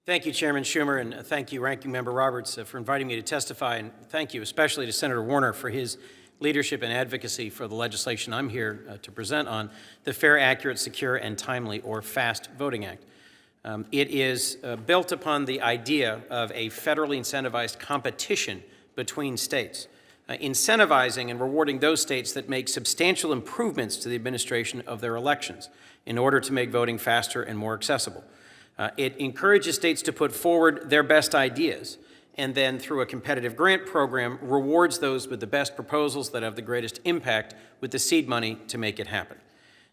Thank you, Chairman Schumer, and thank you, Ranking Member Roberts, for inviting me to testify, and thank you especially to Senator Warner for his leadership and advocacy for the legislation I'm here to present on, the Fair, Accurate, Secure, and Timely, or FAST Voting Act. It is built upon the idea of a federally incentivized competition between states, incentivizing and rewarding those states that make substantial improvements to the administration of their elections in order to make voting faster and more accessible. It encourages states to put forward their best ideas, and then through a competitive grant program, rewards those with the best proposals that have the greatest impact with the seed money to make it happen.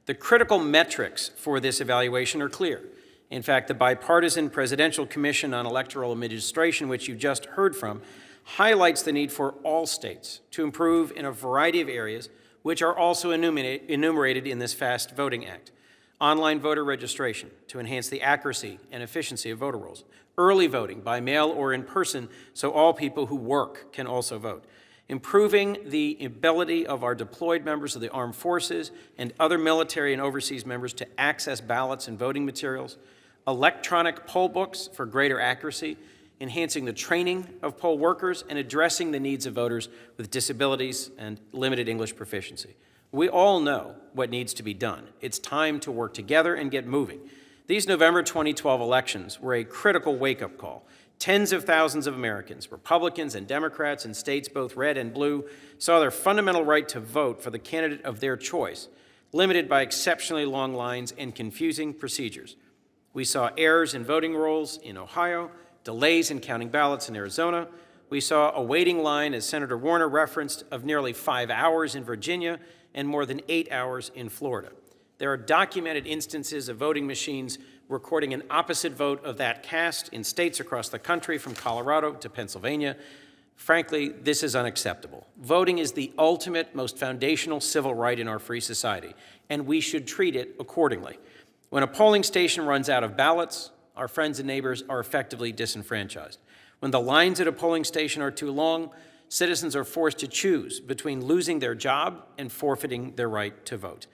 The critical metrics for this evaluation are clear. In fact, the Bipartisan Presidential Commission on Electoral Administration, which you just heard from, highlights the need for all states to improve in a variety of areas, which are also enumerated in this FAST Voting Act. Online voter registration to enhance the accuracy and efficiency of voter rolls. Early voting by mail or in person so all people who work can also vote. Improving the ability of our deployed members of the armed forces and other military and overseas members to access ballots and voting materials. Electronic poll books for greater accuracy. Enhancing the training of poll workers and addressing the needs of voters with disabilities and limited English proficiency. We all know what needs to be done. It's time to work together and get moving. These November 2012 elections were a critical wake-up call. Tens of thousands of Americans, Republicans and Democrats in states both red and blue, saw their fundamental right to vote for the candidate of their choice, limited by exceptionally long lines and confusing procedures. We saw errors in voting rolls in Ohio, delays in counting ballots in Arizona. We saw a waiting line, as Senator Warner referenced, of nearly 5 hours in Virginia and more than 8 hours in Florida. There are documented instances of voting machines recording an opposite vote of that cast in states across the country, from Colorado to Pennsylvania. Frankly, this is unacceptable. Voting is the ultimate, most foundational civil right in our free society, and we should treat it accordingly. When a polling station runs out of ballots, our friends and neighbors are effectively disenfranchised. When the lines at a polling station are too long, citizens are forced to choose between losing their job and forfeiting their right to vote.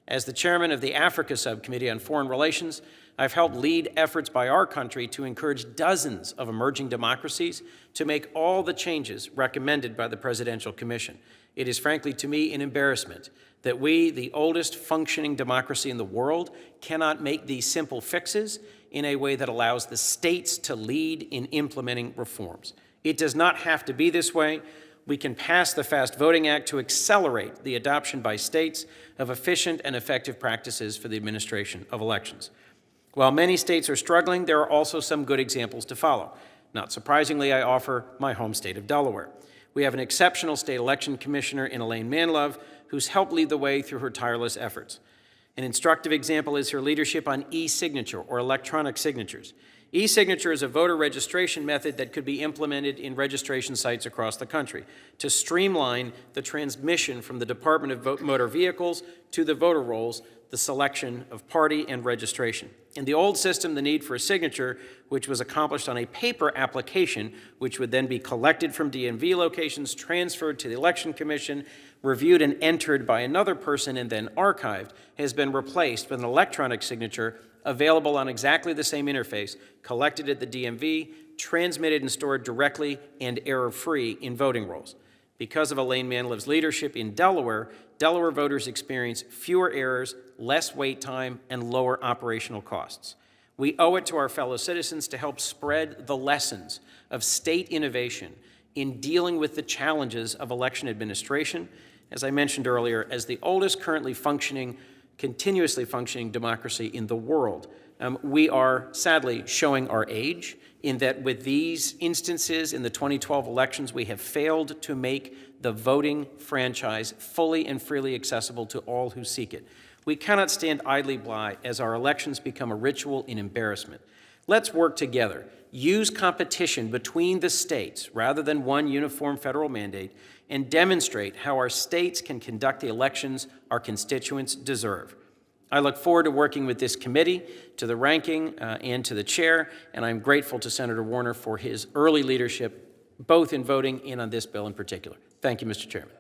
As the chairman of the Africa Subcommittee on Foreign Relations, I've helped lead efforts by our country to encourage dozens of emerging democracies to make all the changes recommended by the Presidential Commission. It is frankly to me an embarrassment that we, the oldest functioning democracy in the world, cannot make these simple fixes in a way that allows the states to lead in implementing reforms. It does not have to be this way. We can pass the FAST Voting Act to accelerate the adoption by states of efficient and effective practices for the administration of elections. While many states are struggling, there are also some good examples to follow. Not surprisingly, I offer my home state of Delaware. We have an exceptional state election commissioner in Elaine Manlove, who's helped lead the way through her tireless efforts. An instructive example is her leadership on e-signature, or electronic signatures. E-signature is a voter registration method that could be implemented in registration sites across the country to streamline the transmission from the Department of Motor Vehicles to the voter rolls, the selection of party and registration. In the old system, the need for a signature, which was accomplished on a paper application, which would then be collected from DMV locations, transferred to the Election Commission, reviewed and entered by another person, and then archived, has been replaced with an electronic signature available on exactly the same interface, collected at the DMV, transmitted and stored directly and error-free in voting rolls. Because of Elaine Manlove's leadership in Delaware, Delaware voters experience fewer errors, less wait time, and lower operational costs. We owe it to our fellow citizens to help spread the lessons of state innovation in dealing with the challenges of election administration. As I mentioned earlier, as the oldest currently functioning, continuously functioning democracy in the world, we are sadly showing our age in that with these instances in the 2012 elections, we have failed to make the voting franchise fully and freely accessible to all who seek it. We cannot stand idly by as our elections become a ritual in embarrassment. Let's work together. Use competition between the states rather than one uniform federal mandate, and demonstrate how our states can conduct the elections our constituents deserve. I look forward to working with this committee, to the ranking and to the chair, and I'm grateful to Senator Warner for his early leadership, both in voting and on this bill in particular. Thank you, Mr. Chairman.